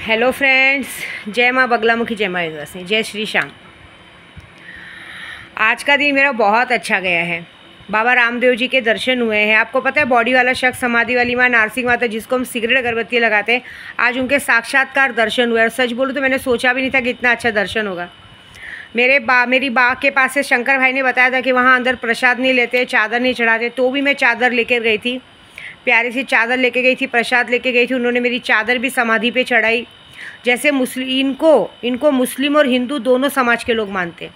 Hello friends, जय माँ बगलामुखी, जय माँ विंध्यवासिनी, जय श्री श्याम। आज का दिन मेरा बहुत अच्छा गया है। बाबा रामदेव जी के दर्शन हुए हैं। आपको पता है, बॉडी वाला शख्स, समाधि वाली माँ, नारसिंह माता, जिसको हम सिगरेट अगरबत्ती लगाते हैं, आज उनके साक्षात्कार दर्शन हुए। और सच बोलूँ तो मैंने सोचा भी नहीं था कि इतना अच्छा दर्शन होगा। मेरी बा के पास से शंकर भाई ने बताया था कि वहाँ अंदर प्रसाद नहीं लेते, चादर नहीं चढ़ाते, तो भी मैं चादर लेकर गई थी। प्यारी सी चादर लेके गई थी, प्रसाद लेके गई थी। उन्होंने मेरी चादर भी समाधि पे चढ़ाई। जैसे इनको मुस्लिम और हिंदू दोनों समाज के लोग मानते हैं।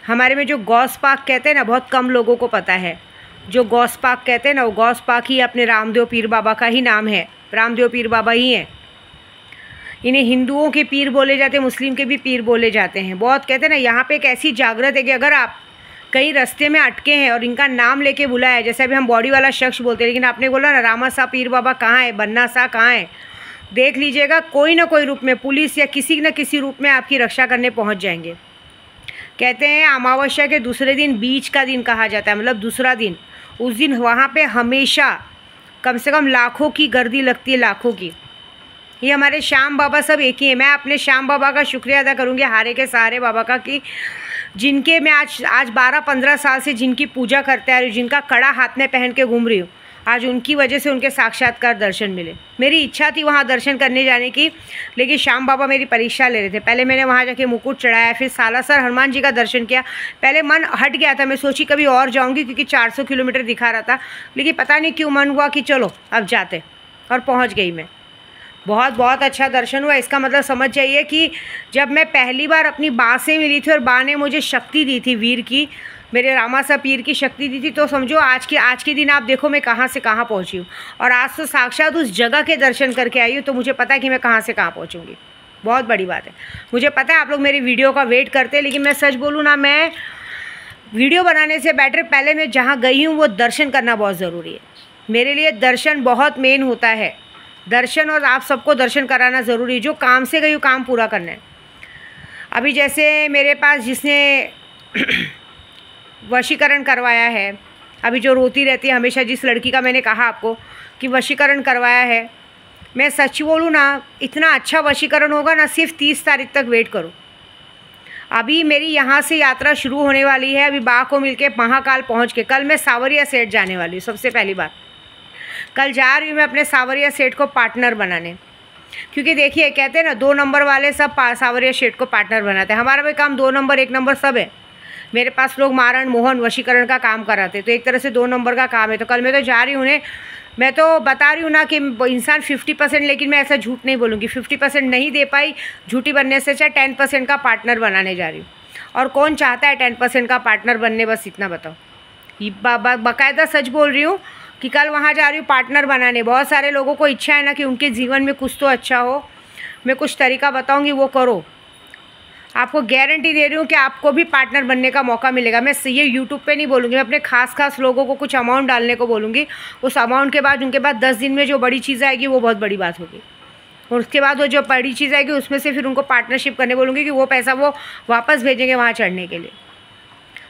हमारे में जो गौस पाक कहते हैं ना, बहुत कम लोगों को पता है। जो गौस पाक कहते हैं ना, वो गौस पाक ही अपने रामदेव पीर बाबा का ही नाम है। रामदेव पीर बाबा ही हैं। इन्हें हिंदुओं के पीर बोले जाते हैं, मुस्लिम के भी पीर बोले जाते हैं। बहुत कहते हैं ना, यहाँ पे एक ऐसी जागृत है कि अगर आप कहीं रास्ते में अटके हैं और इनका नाम लेके बुलाया, जैसे अभी हम बॉडी वाला शख्स बोलते हैं, लेकिन आपने बोला ना रामा सा पीर बाबा कहाँ है, बन्ना सा कहाँ है, देख लीजिएगा, कोई ना कोई रूप में, पुलिस या किसी न किसी रूप में आपकी रक्षा करने पहुंच जाएंगे। कहते हैं अमावस्या के दूसरे दिन बीच का दिन कहा जाता है, मतलब दूसरा दिन। उस दिन वहाँ पे हमेशा कम से कम लाखों की गर्दी लगती है, लाखों की। ये हमारे श्याम बाबा सब एक ही है। मैं अपने श्याम बाबा का शुक्रिया अदा करूँगी, हारे के सहारे बाबा का, कि जिनके मैं आज 12-15 साल से जिनकी पूजा करते आ रही हूँ, जिनका कड़ा हाथ में पहन के घूम रही हूँ, आज उनकी वजह से उनके साक्षात्कार दर्शन मिले। मेरी इच्छा थी वहाँ दर्शन करने जाने की, लेकिन श्याम बाबा मेरी परीक्षा ले रहे थे। पहले मैंने वहाँ जाके मुकुट चढ़ाया, फिर सालासर हनुमान जी का दर्शन किया। पहले मन हट गया था, मैं सोची कभी और जाऊँगी, क्योंकि 400 किलोमीटर दिखा रहा था, लेकिन पता नहीं क्यों मन हुआ कि चलो अब जाते, और पहुँच गई मैं। बहुत अच्छा दर्शन हुआ। इसका मतलब समझ जाइए कि जब मैं पहली बार अपनी बा से मिली थी और बा ने मुझे शक्ति दी थी, वीर की, मेरे रामा सा पीर की शक्ति दी थी, तो समझो आज के दिन आप देखो मैं कहाँ से कहाँ पहुँची हूँ। और आज तो साक्षात उस जगह के दर्शन करके आई हूँ, तो मुझे पता है कि मैं कहाँ से कहाँ पहुँचूँगी। बहुत बड़ी बात है। मुझे पता है आप लोग मेरी वीडियो का वेट करते हैं, लेकिन मैं सच बोलूँ ना, मैं वीडियो बनाने से बेटर पहले मैं जहाँ गई हूँ वो दर्शन करना बहुत ज़रूरी है। मेरे लिए दर्शन बहुत मेन होता है। दर्शन और आप सबको दर्शन कराना ज़रूरी है। जो काम से गई हूँ, काम पूरा करना है। अभी जैसे मेरे पास जिसने वशीकरण करवाया है, अभी जो रोती रहती है हमेशा, जिस लड़की का मैंने कहा आपको कि वशीकरण करवाया है, मैं सच बोलूँ ना, इतना अच्छा वशीकरण होगा ना, सिर्फ 30 तारीख तक वेट करो। अभी मेरी यहाँ से यात्रा शुरू होने वाली है। अभी बा को मिलके महाकाल पहुँच के कल मैं सावरिया सेठ जाने वाली हूँ। सबसे पहली बात, कल जा रही हूँ मैं अपने सावरिया सेठ को पार्टनर बनाने, क्योंकि देखिए कहते हैं ना, 2 नंबर वाले सब सावरिया सेठ को पार्टनर बनाते हैं। हमारा भी काम 2 नंबर 1 नंबर सब है। मेरे पास लोग मारण मोहन वशीकरण का काम कराते, तो एक तरह से 2 नंबर का काम है। तो कल मैं तो जा रही हूँ उन्हें, मैं तो बता रही हूँ ना कि इंसान 50%, लेकिन मैं ऐसा झूठ नहीं बोलूँगी, 50% नहीं दे पाई झूठी बनने से, चाहे 10% का पार्टनर बनाने जा रही हूँ। और कौन चाहता है 10% का पार्टनर बनने, बस इतना बताओ। बाकायदा सच बोल रही हूँ कि कल वहाँ जा रही हूँ पार्टनर बनाने। बहुत सारे लोगों को इच्छा है ना कि उनके जीवन में कुछ तो अच्छा हो। मैं कुछ तरीका बताऊँगी, वो करो। आपको गारंटी दे रही हूँ कि आपको भी पार्टनर बनने का मौका मिलेगा। मैं ये यूट्यूब पे नहीं बोलूँगी, मैं अपने खास लोगों को कुछ अमाउंट डालने को बोलूँगी। उस अमाउंट के बाद उनके बाद 10 दिन में जो बड़ी चीज़ आएगी वो बहुत बड़ी बात होगी। और उसके बाद वो जो बड़ी चीज़ आएगी उसमें से फिर उनको पार्टनरशिप करने बोलूँगी कि वो पैसा वो वापस भेजेंगे वहाँ चढ़ने के लिए।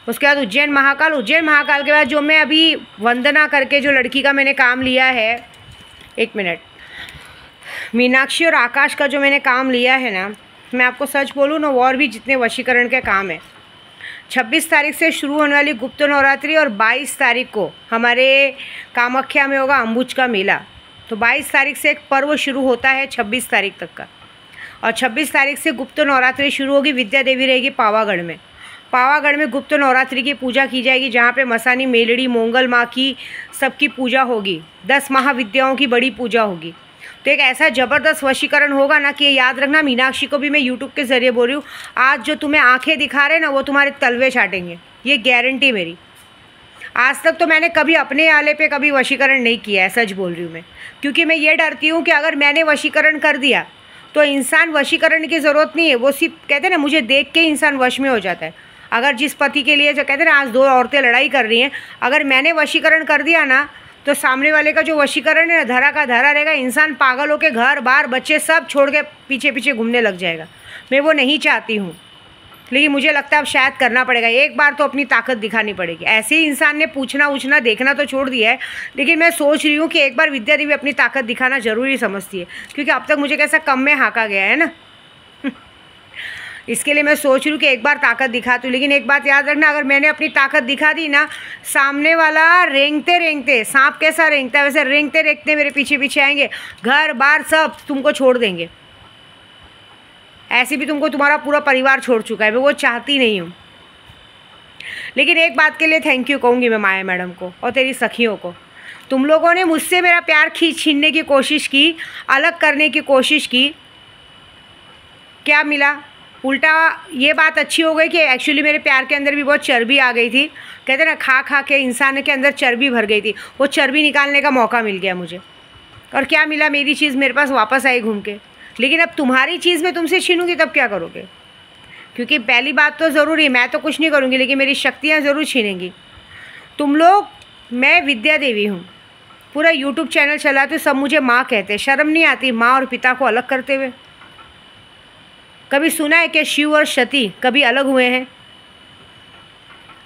उसके बाद उज्जैन महाकाल के बाद जो मैं अभी वंदना करके जो लड़की का मैंने काम लिया है, 1 मिनट, मीनाक्षी और आकाश का जो मैंने काम लिया है ना, मैं आपको सच बोलूँ ना, और भी जितने वशीकरण के काम है, 26 तारीख से शुरू होने वाली गुप्त नवरात्रि, और 22 तारीख को हमारे कामाख्या में होगा अम्बुज का मेला। तो 22 तारीख से एक पर्व शुरू होता है 26 तारीख तक का, और 26 तारीख से गुप्त नवरात्रि शुरू होगी। विद्या देवी रहेगी पावागढ़ में। पावागढ़ में गुप्त नवरात्रि की पूजा की जाएगी, जहाँ पे मसानी मेलड़ी मोंगल माँ की सबकी पूजा होगी। 10 महाविद्याओं की बड़ी पूजा होगी। तो एक ऐसा ज़बरदस्त वशीकरण होगा ना कि याद रखना, मीनाक्षी को भी मैं यूट्यूब के ज़रिए बोल रही हूँ, आज जो तुम्हें आंखें दिखा रहे हैं ना, वो तुम्हारे तलवे चाटेंगे, ये गारंटी मेरी। आज तक तो मैंने कभी अपने आले पे कभी वशीकरण नहीं किया है, सच बोल रही हूँ मैं, क्योंकि मैं ये डरती हूँ कि अगर मैंने वशीकरण कर दिया तो इंसान वशीकरण की ज़रूरत नहीं है, वो सिर्फ कहते हैं ना, मुझे देख के इंसान वश में हो जाता है। अगर जिस पति के लिए जो कहते हैं ना, आज 2 औरतें लड़ाई कर रही हैं, अगर मैंने वशीकरण कर दिया ना, तो सामने वाले का जो वशीकरण है धरा का धरा रहेगा। इंसान पागल होकर घर बार बच्चे सब छोड़ के पीछे घूमने लग जाएगा। मैं वो नहीं चाहती हूँ। लेकिन मुझे लगता है अब शायद करना पड़ेगा, एक बार तो अपनी ताकत दिखानी पड़ेगी। ऐसे ही इंसान ने पूछना उछना देखना तो छोड़ दिया है, लेकिन मैं सोच रही हूँ कि एक बार विद्या देवी अपनी ताकत दिखाना ज़रूरी समझती है, क्योंकि अब तक मुझे कैसा कम में हाँका गया है ना। इसके लिए मैं सोच रही हूँ कि एक बार ताकत दिखाती हूँ। लेकिन एक बात याद रखना, अगर मैंने अपनी ताकत दिखा दी ना, सामने वाला रेंगते रेंगते, सांप कैसा रेंगता है वैसे रेंगते रेंगते मेरे पीछे पीछे आएंगे, घर बार सब तुमको छोड़ देंगे। ऐसे भी तुमको तुम्हारा पूरा परिवार छोड़ चुका है, मैं वो चाहती नहीं हूँ। लेकिन एक बात के लिए थैंक यू कहूँगी मैं माया मैडम को और तेरी सखियों को। तुम लोगों ने मुझसे मेरा प्यार छीनने की कोशिश की, अलग करने की कोशिश की, क्या मिला? उल्टा ये बात अच्छी हो गई कि एक्चुअली मेरे प्यार के अंदर भी बहुत चर्बी आ गई थी। कहते ना, खा खा के इंसान के अंदर चर्बी भर गई थी, वो चर्बी निकालने का मौका मिल गया मुझे। और क्या मिला? मेरी चीज़ मेरे पास वापस आई घूम के। लेकिन अब तुम्हारी चीज़ मैं तुमसे छीनूंगी तब क्या करोगे? क्योंकि पहली बात तो ज़रूरी, मैं तो कुछ नहीं करूँगी, लेकिन मेरी शक्तियाँ ज़रूर छीनेंगी तुम लोग। मैं विद्या देवी हूँ, पूरा यूट्यूब चैनल चलाते सब मुझे माँ कहते हैं। शर्म नहीं आती माँ और पिता को अलग करते हुए? कभी सुना है कि शिव और सती कभी अलग हुए हैं?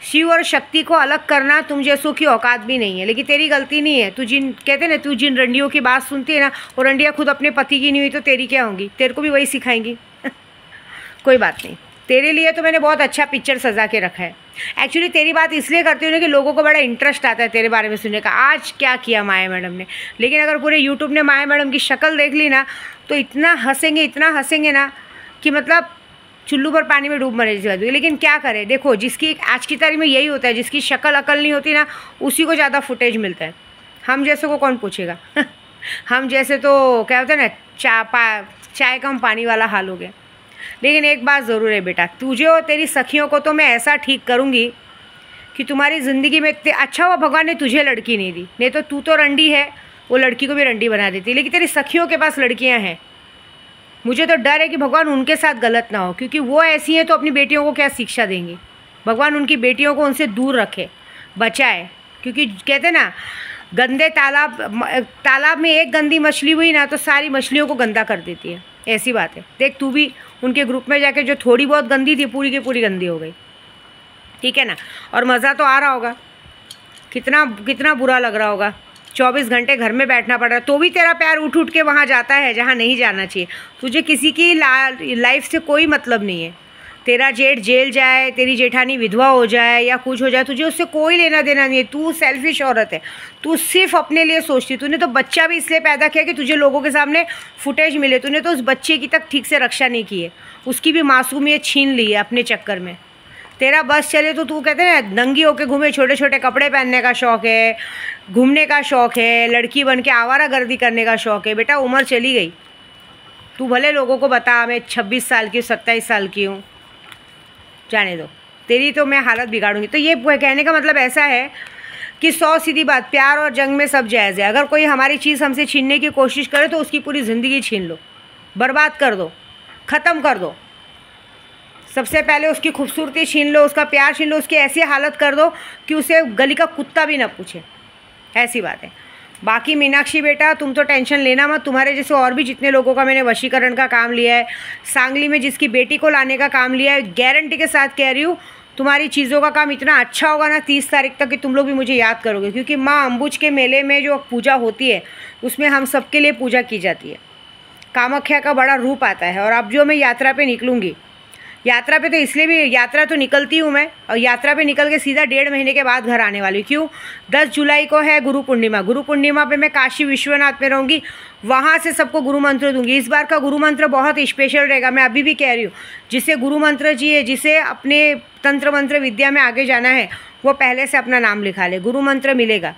शिव और शक्ति को अलग करना तुम जैसों की औकात भी नहीं है। लेकिन तेरी गलती नहीं है। तू जिन कहते ना, तू जिन रंडियों की बात सुनती है ना, वो रंडियाँ खुद अपने पति की नहीं हुई तो तेरी क्या होंगी? तेरे को भी वही सिखाएंगी। कोई बात नहीं, तेरे लिए तो मैंने बहुत अच्छा पिक्चर सजा के रखा है। एक्चुअली तेरी बात इसलिए करती हूँ ना कि लोगों को बड़ा इंटरेस्ट आता है तेरे बारे में सुनने का, आज क्या किया माया मैडम ने। लेकिन अगर पूरे यूट्यूब ने माया मैडम की शक्ल देख ली ना, तो इतना हंसेंगे ना कि मतलब चुल्लू पर पानी में डूब मरे जैसे। लेकिन क्या करें, देखो जिसकी आज की तारीख में यही होता है, जिसकी शक्ल अकल नहीं होती ना, उसी को ज़्यादा फुटेज मिलता है। हम जैसे को कौन पूछेगा? हम जैसे तो क्या होता है ना, चाय कम पानी वाला हाल हो गया। लेकिन एक बात ज़रूर है बेटा, तुझे और तेरी सखियों को तो मैं ऐसा ठीक करूँगी कि तुम्हारी ज़िंदगी में अच्छा हुआ भगवान ने तुझे लड़की नहीं दी, नहीं तो तू तो रंडी है, वो लड़की को भी रंडी बना देती। लेकिन तेरी सखियों के पास लड़कियाँ हैं। मुझे तो डर है कि भगवान उनके साथ गलत ना हो, क्योंकि वो ऐसी हैं तो अपनी बेटियों को क्या शिक्षा देंगी। भगवान उनकी बेटियों को उनसे दूर रखे, बचाए। क्योंकि कहते ना, गंदे तालाब में एक गंदी मछली हुई ना तो सारी मछलियों को गंदा कर देती है। ऐसी बात है। देख तू भी उनके ग्रुप में जाके जो थोड़ी बहुत गंदी थी, पूरी की पूरी गंदी हो गई। ठीक है ना? और मज़ा तो आ रहा होगा, कितना बुरा लग रहा होगा। 24 घंटे घर में बैठना पड़ रहा है, तो भी तेरा पैर उठ उठ के वहाँ जाता है जहाँ नहीं जाना चाहिए। तुझे किसी की लाइफ से कोई मतलब नहीं है। तेरा जेठ जेल जाए, तेरी जेठानी विधवा हो जाए या कुछ हो जाए, तुझे उससे कोई लेना देना नहीं है। तू सेल्फिश औरत है, तू सिर्फ अपने लिए सोचती। तूने तो बच्चा भी इसलिए पैदा किया कि तुझे लोगों के सामने फुटेज मिले। तूने तो उस बच्चे की तक ठीक से रक्षा नहीं की है, उसकी भी मासूमियत छीन ली है अपने चक्कर में। तेरा बस चले तो तू कहते हैं ना, नंगी होके घूमे, छोटे छोटे कपड़े पहनने का शौक़ है, घूमने का शौक़ है, लड़की बन के आवारागर्दी करने का शौक़ है। बेटा उम्र चली गई। तू भले लोगों को बता मैं 26 साल की हूँ, 27 साल की हूँ, जाने दो, तेरी तो मैं हालत बिगाड़ूंगी। तो ये कहने का मतलब ऐसा है कि 100 सीधी बात, प्यार और जंग में सब जायज़ है। अगर कोई हमारी चीज़ हमसे छीनने की कोशिश करे तो उसकी पूरी ज़िंदगी छीन लो, बर्बाद कर दो, ख़त्म कर दो। सबसे पहले उसकी खूबसूरती छीन लो, उसका प्यार छीन लो, उसकी ऐसी हालत कर दो कि उसे गली का कुत्ता भी ना पूछे। ऐसी बात है। बाकी मीनाक्षी बेटा तुम तो टेंशन लेना मत। तुम्हारे जैसे और भी जितने लोगों का मैंने वशीकरण का काम लिया है, सांगली में जिसकी बेटी को लाने का काम लिया है, गारंटी के साथ कह रही हूँ तुम्हारी चीज़ों का काम इतना अच्छा होगा ना 30 तारीख तक कि तुम लोग भी मुझे याद करोगे। क्योंकि माँ अम्बुज के मेले में जो पूजा होती है उसमें हम सबके लिए पूजा की जाती है। कामाख्या का बड़ा रूप आता है। और अब जो मैं यात्रा पे निकलूँगी, यात्रा पे तो इसलिए भी यात्रा तो निकलती हूँ मैं, और यात्रा पे निकल के सीधा 1.5 महीने के बाद घर आने वाली हूँ। क्यों? 10 जुलाई को है गुरु पूर्णिमा। गुरु पूर्णिमा पे मैं काशी विश्वनाथ में रहूँगी, वहाँ से सबको गुरु मंत्र दूंगी। इस बार का गुरु मंत्र बहुत स्पेशल रहेगा। मैं अभी भी कह रही हूँ, जिसे गुरु मंत्र चाहिए, जिसे अपने तंत्र मंत्र विद्या में आगे जाना है, वो पहले से अपना नाम लिखा ले, गुरु मंत्र मिलेगा।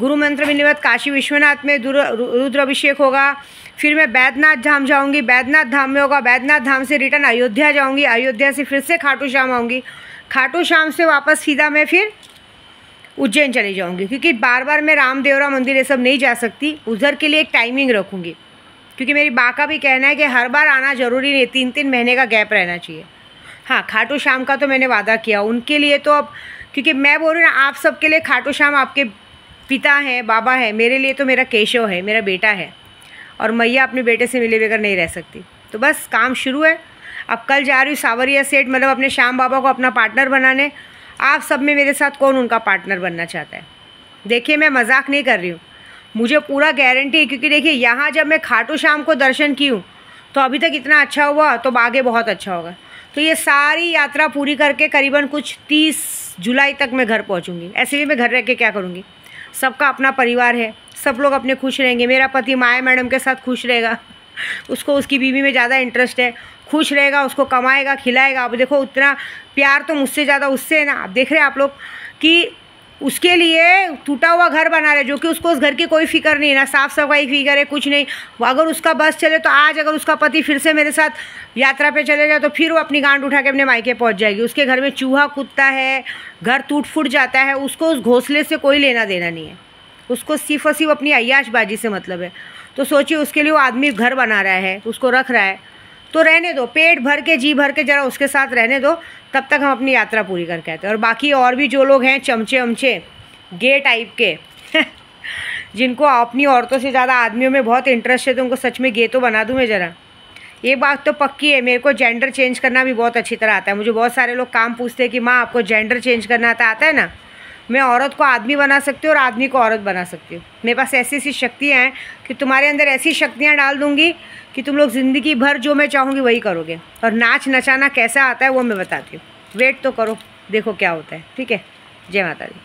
गुरु मंत्र मिलने के बाद काशी विश्वनाथ में रुद्र अभिषेक होगा। फिर मैं बैद्यनाथ धाम जाऊंगी, बैद्यनाथ धाम में होगा। बैद्यनाथ धाम से रिटर्न अयोध्या जाऊंगी, अयोध्या से फिर से खाटू श्याम आऊँगी, खाटू श्याम से वापस सीधा मैं फिर उज्जैन चली जाऊंगी। क्योंकि बार बार मैं रामदेवरा मंदिर ये सब नहीं जा सकती, उधर के लिए एक टाइमिंग रखूँगी। क्योंकि मेरी माँ का भी कहना है कि हर बार आना ज़रूरी नहीं, 3-3 महीने का गैप रहना चाहिए। हाँ, खाटू श्याम का तो मैंने वादा किया उनके लिए। तो अब क्योंकि मैं बोल रही हूँ ना, आप सबके लिए खाटू श्याम आपके पिता हैं, बाबा है, मेरे लिए तो मेरा केशव है, मेरा बेटा है। और मैया अपने बेटे से मिले बगैर नहीं रह सकती। तो बस काम शुरू है। अब कल जा रही हूँ सावरिया सेठ, मतलब अपने श्याम बाबा को अपना पार्टनर बनाने। आप सब में मेरे साथ कौन उनका पार्टनर बनना चाहता है? देखिए मैं मजाक नहीं कर रही हूँ, मुझे पूरा गारंटी है, क्योंकि देखिए यहाँ जब मैं खाटू श्याम को दर्शन की हूँ तो अभी तक इतना अच्छा हुआ, तो आगे बहुत अच्छा होगा। तो ये सारी यात्रा पूरी करके करीबन कुछ 30 जुलाई तक मैं घर पहुँचूँगी। ऐसे भी मैं घर रह के क्या करूँगी? सबका अपना परिवार है, सब लोग अपने खुश रहेंगे। मेरा पति माया मैडम के साथ खुश रहेगा, उसको उसकी बीवी में ज़्यादा इंटरेस्ट है, खुश रहेगा, उसको कमाएगा, खिलाएगा। अब देखो उतना प्यार तो मुझसे ज़्यादा उससे है ना। आप देख रहे हैं आप लोग कि उसके लिए टूटा हुआ घर बना रहे, जो कि उसको उस घर की कोई फिक्र नहीं है, ना साफ़ सफाई फिक्र है, कुछ नहीं। अगर उसका बस चले तो आज अगर उसका पति फिर से मेरे साथ यात्रा पे चले जाए तो फिर वो अपनी गांड उठा के अपने मायके पहुंच जाएगी। उसके घर में चूहा कूदता है, घर टूट फूट जाता है, उसको उस घोंसले से कोई लेना देना नहीं है, उसको सिर्फ और सिर्फ अपनी अय्याशबाजी से मतलब है। तो सोचिए उसके लिए वो आदमी घर बना रहा है, उसको रख रहा है, तो रहने दो, पेट भर के जी भर के ज़रा उसके साथ रहने दो, तब तक हम अपनी यात्रा पूरी करके आते हैं। और बाकी और भी जो लोग हैं चमचे अमचे गे टाइप के जिनको अपनी औरतों से ज़्यादा आदमियों में बहुत इंटरेस्ट है, तो उनको सच में गे तो बना दूँ मैं ज़रा। ये बात तो पक्की है, मेरे को जेंडर चेंज करना भी बहुत अच्छी तरह आता है। मुझे बहुत सारे लोग काम पूछते हैं कि माँ आपको जेंडर चेंज करना आता है ना? मैं औरत को आदमी बना सकती हूँ और आदमी को औरत बना सकती हूँ। मेरे पास ऐसी ऐसी शक्तियाँ हैं कि तुम्हारे अंदर ऐसी शक्तियाँ डाल दूँगी कि तुम लोग ज़िंदगी भर जो मैं चाहूँगी वही करोगे। और नाच नचाना कैसा आता है वो मैं बताती हूँ, वेट तो करो, देखो क्या होता है। ठीक है, जय माता दी।